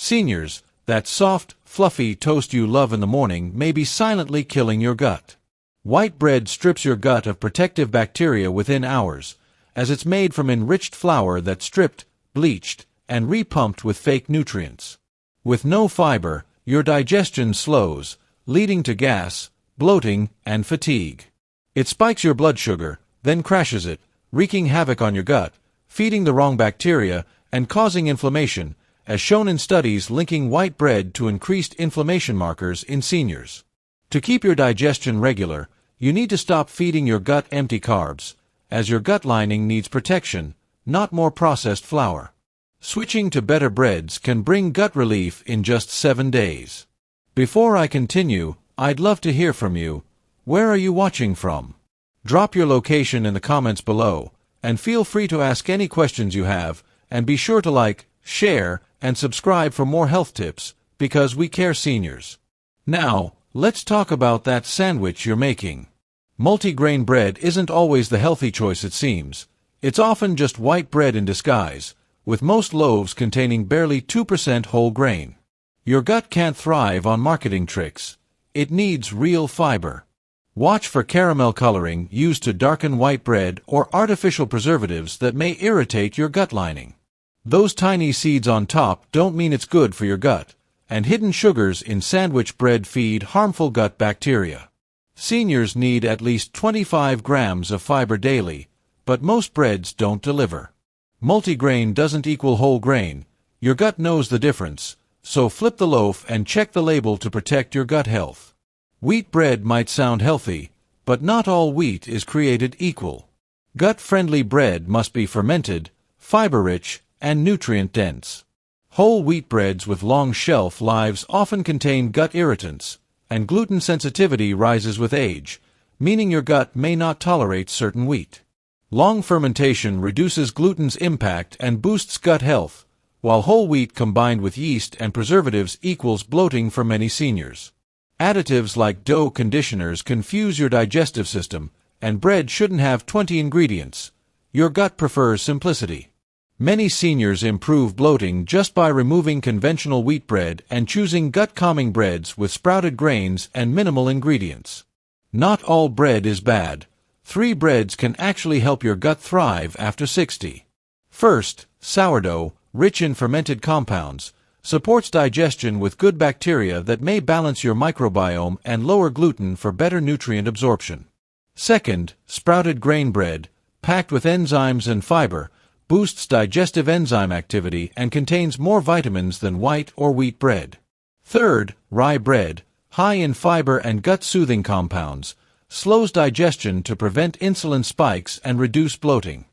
Seniors, that soft, fluffy toast you love in the morning may be silently killing your gut. White bread strips your gut of protective bacteria within hours, as it's made from enriched flour that's stripped, bleached, and repumped with fake nutrients. With no fiber, your digestion slows, leading to gas, bloating, and fatigue. It spikes your blood sugar, then crashes it, wreaking havoc on your gut, feeding the wrong bacteria, and causing inflammation, as shown in studies linking white bread to increased inflammation markers in seniors. To keep your digestion regular, you need to stop feeding your gut empty carbs, as your gut lining needs protection, not more processed flour. Switching to better breads can bring gut relief in just 7 days. Before I continue, I'd love to hear from you. Where are you watching from? Drop your location in the comments below, and feel free to ask any questions you have, and be sure to like, share, and subscribe for more health tips, because we care seniors. Now, let's talk about that sandwich you're making. Multigrain bread isn't always the healthy choice it seems. It's often just white bread in disguise, with most loaves containing barely 2% whole grain. Your gut can't thrive on marketing tricks. It needs real fiber. Watch for caramel coloring used to darken white bread or artificial preservatives that may irritate your gut lining. Those tiny seeds on top don't mean it's good for your gut, and hidden sugars in sandwich bread feed harmful gut bacteria. Seniors need at least 25 grams of fiber daily, but most breads don't deliver. Multigrain doesn't equal whole grain. Your gut knows the difference, so flip the loaf and check the label to protect your gut health. Wheat bread might sound healthy, but not all wheat is created equal. Gut-friendly bread must be fermented, fiber-rich, and nutrient-dense. Whole wheat breads with long shelf lives often contain gut irritants, and gluten sensitivity rises with age, meaning your gut may not tolerate certain wheat. Long fermentation reduces gluten's impact and boosts gut health, while whole wheat combined with yeast and preservatives equals bloating for many seniors. Additives like dough conditioners confuse your digestive system, and bread shouldn't have 20 ingredients. Your gut prefers simplicity. Many seniors improve bloating just by removing conventional wheat bread and choosing gut-calming breads with sprouted grains and minimal ingredients. Not all bread is bad. 3 breads can actually help your gut thrive after 60. First, sourdough, rich in fermented compounds, supports digestion with good bacteria that may balance your microbiome and lower gluten for better nutrient absorption. Second, sprouted grain bread, packed with enzymes and fiber, boosts digestive enzyme activity and contains more vitamins than white or wheat bread. Third, rye bread, high in fiber and gut-soothing compounds, slows digestion to prevent insulin spikes and reduce bloating.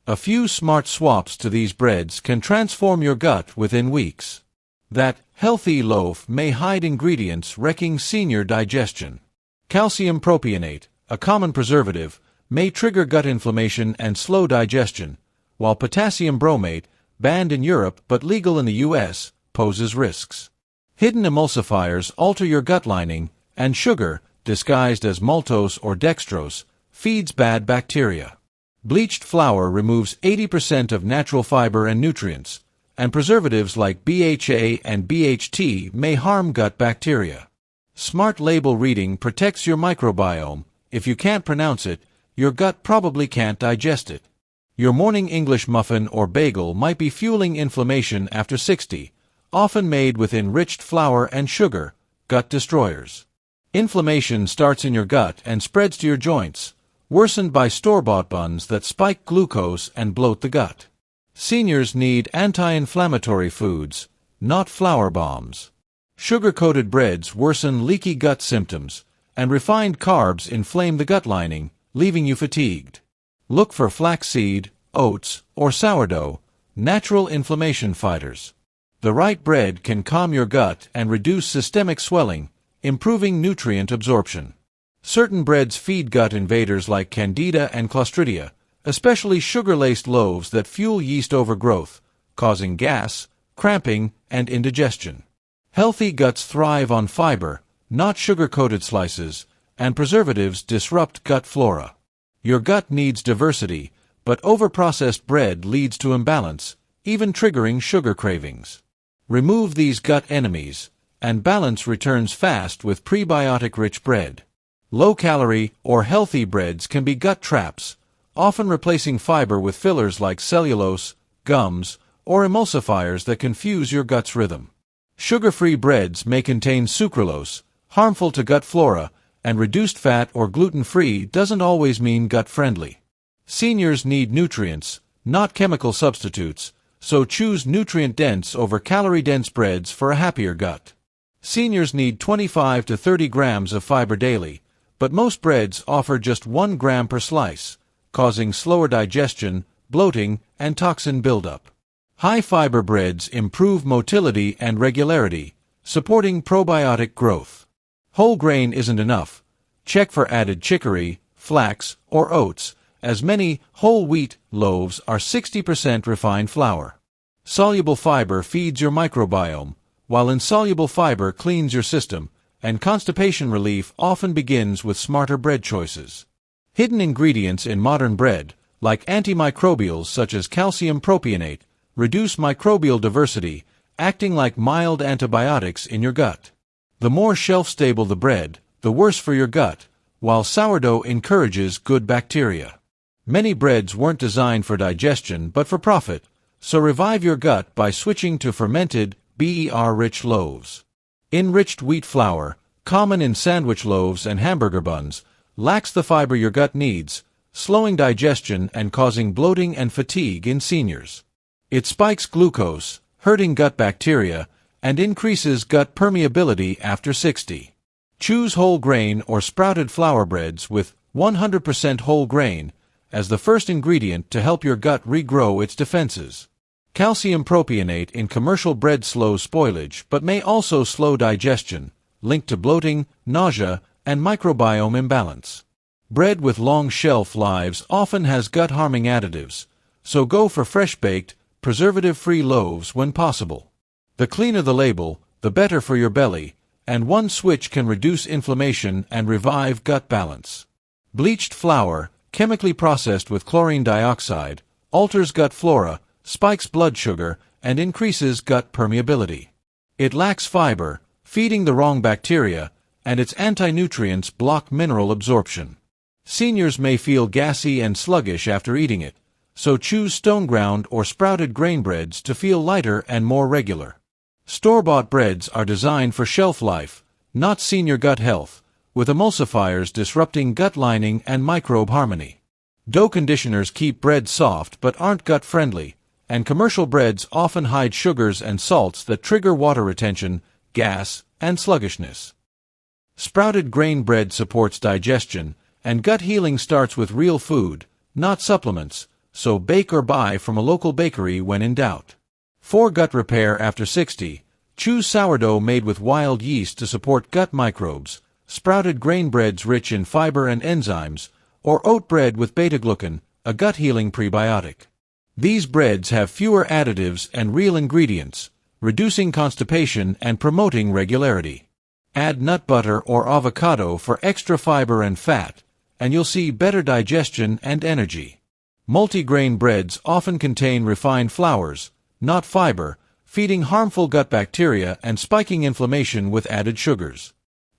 A few smart swaps to these breads can transform your gut within weeks. That healthy loaf may hide ingredients wrecking senior digestion. Calcium propionate, a common preservative, may trigger gut inflammation and slow digestion, while potassium bromate, banned in Europe but legal in the US, poses risks. Hidden emulsifiers alter your gut lining, and sugar, disguised as maltose or dextrose, feeds bad bacteria. Bleached flour removes 80% of natural fiber and nutrients, and preservatives like BHA and BHT may harm gut bacteria. Smart label reading protects your microbiome. If you can't pronounce it, your gut probably can't digest it. Your morning English muffin or bagel might be fueling inflammation after 60, often made with enriched flour and sugar, gut destroyers. Inflammation starts in your gut and spreads to your joints, worsened by store-bought buns that spike glucose and bloat the gut. Seniors need anti-inflammatory foods, not flour bombs. Sugar-coated breads worsen leaky gut symptoms, and refined carbs inflame the gut lining, leaving you fatigued. Look for flaxseed, oats, or sourdough, natural inflammation fighters. The right bread can calm your gut and reduce systemic swelling, improving nutrient absorption. Certain breads feed gut invaders like Candida and Clostridia, especially sugar-laced loaves that fuel yeast overgrowth, causing gas, cramping, and indigestion. Healthy guts thrive on fiber, not sugar-coated slices, and preservatives disrupt gut flora. Your gut needs diversity, but overprocessed bread leads to imbalance, even triggering sugar cravings. Remove these gut enemies, and balance returns fast with prebiotic-rich bread. Low-calorie or healthy breads can be gut traps, often replacing fiber with fillers like cellulose, gums, or emulsifiers that confuse your gut's rhythm. Sugar-free breads may contain sucralose, harmful to gut flora, and reduced fat or gluten-free doesn't always mean gut-friendly. Seniors need nutrients, not chemical substitutes, so choose nutrient-dense over calorie-dense breads for a happier gut. Seniors need 25 to 30 grams of fiber daily, but most breads offer just 1 gram per slice, causing slower digestion, bloating, and toxin buildup. High-fiber breads improve motility and regularity, supporting probiotic growth. Whole grain isn't enough. Check for added chicory, flax, or oats, as many whole wheat loaves are 60% refined flour. Soluble fiber feeds your microbiome, while insoluble fiber cleans your system, and constipation relief often begins with smarter bread choices. Hidden ingredients in modern bread, like antimicrobials such as calcium propionate, reduce microbial diversity, acting like mild antibiotics in your gut. The more shelf-stable the bread, the worse for your gut, while sourdough encourages good bacteria. Many breads weren't designed for digestion but for profit, so revive your gut by switching to fermented, BER-rich loaves. Enriched wheat flour, common in sandwich loaves and hamburger buns, lacks the fiber your gut needs, slowing digestion and causing bloating and fatigue in seniors. It spikes glucose, hurting gut bacteria, and increases gut permeability after 60. Choose whole grain or sprouted flour breads with 100% whole grain as the first ingredient to help your gut regrow its defenses. Calcium propionate in commercial bread slows spoilage but may also slow digestion, linked to bloating, nausea, and microbiome imbalance. Bread with long shelf lives often has gut-harming additives, so go for fresh-baked, preservative-free loaves when possible. The cleaner the label, the better for your belly, and one switch can reduce inflammation and revive gut balance. Bleached flour, chemically processed with chlorine dioxide, alters gut flora, spikes blood sugar, and increases gut permeability. It lacks fiber, feeding the wrong bacteria, and its anti-nutrients block mineral absorption. Seniors may feel gassy and sluggish after eating it, so choose stone-ground or sprouted grain breads to feel lighter and more regular. Store-bought breads are designed for shelf life, not senior gut health, with emulsifiers disrupting gut lining and microbe harmony. Dough conditioners keep bread soft but aren't gut-friendly, and commercial breads often hide sugars and salts that trigger water retention, gas, and sluggishness. Sprouted grain bread supports digestion, and gut healing starts with real food, not supplements, so bake or buy from a local bakery when in doubt. For gut repair after 60, choose sourdough made with wild yeast to support gut microbes, sprouted grain breads rich in fiber and enzymes, or oat bread with beta-glucan, a gut-healing prebiotic. These breads have fewer additives and real ingredients, reducing constipation and promoting regularity. Add nut butter or avocado for extra fiber and fat, and you'll see better digestion and energy. Multigrain breads often contain refined flours, not fiber, feeding harmful gut bacteria and spiking inflammation with added sugars.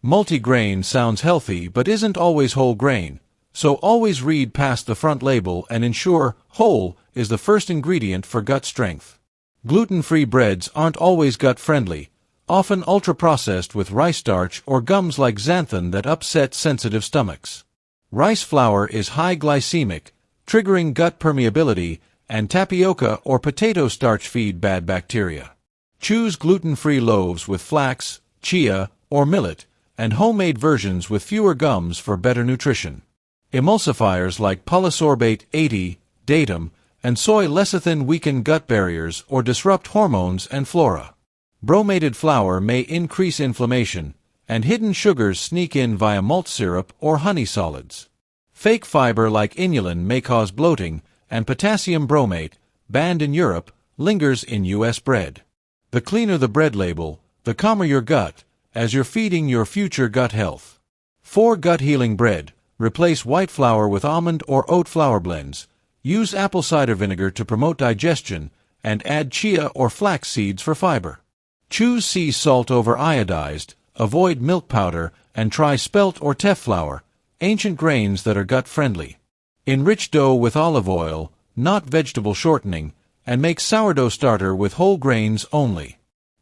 Multigrain sounds healthy but isn't always whole grain, so always read past the front label and ensure whole is the first ingredient for gut strength. Gluten-free breads aren't always gut-friendly, often ultra-processed with rice starch or gums like xanthan that upset sensitive stomachs. Rice flour is high glycemic, triggering gut permeability, and tapioca or potato starch feed bad bacteria. Choose gluten-free loaves with flax, chia, or millet, and homemade versions with fewer gums for better nutrition. Emulsifiers like polysorbate 80, datum, and soy lecithin weaken gut barriers or disrupt hormones and flora. Bromated flour may increase inflammation, and hidden sugars sneak in via malt syrup or honey solids. Fake fiber like inulin may cause bloating, and potassium bromate, banned in Europe, lingers in U.S. bread. The cleaner the bread label, the calmer your gut, as you're feeding your future gut health. For gut-healing bread, replace white flour with almond or oat flour blends, use apple cider vinegar to promote digestion, and add chia or flax seeds for fiber. Choose sea salt over iodized, avoid milk powder, and try spelt or teff flour, ancient grains that are gut-friendly. Enrich dough with olive oil, not vegetable shortening, and make sourdough starter with whole grains only.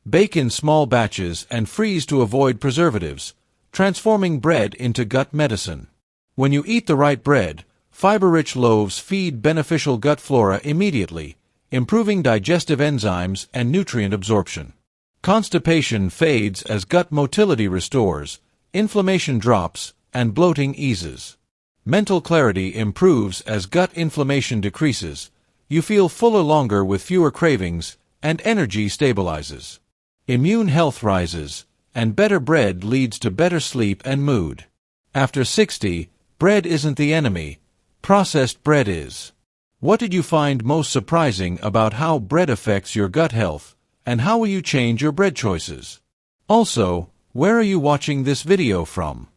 Bake in small batches and freeze to avoid preservatives, transforming bread into gut medicine. When you eat the right bread, fiber-rich loaves feed beneficial gut flora immediately, improving digestive enzymes and nutrient absorption. Constipation fades as gut motility restores, inflammation drops, and bloating eases. Mental clarity improves as gut inflammation decreases. You feel fuller longer with fewer cravings, and energy stabilizes. Immune health rises, and better bread leads to better sleep and mood. After 60, bread isn't the enemy, processed bread is. What did you find most surprising about how bread affects your gut health, and how will you change your bread choices? Also, where are you watching this video from?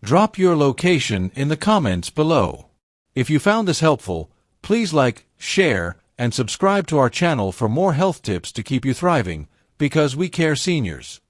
Drop your location in the comments below. If you found this helpful, please like, share, and subscribe to our channel for more health tips to keep you thriving, because we care seniors.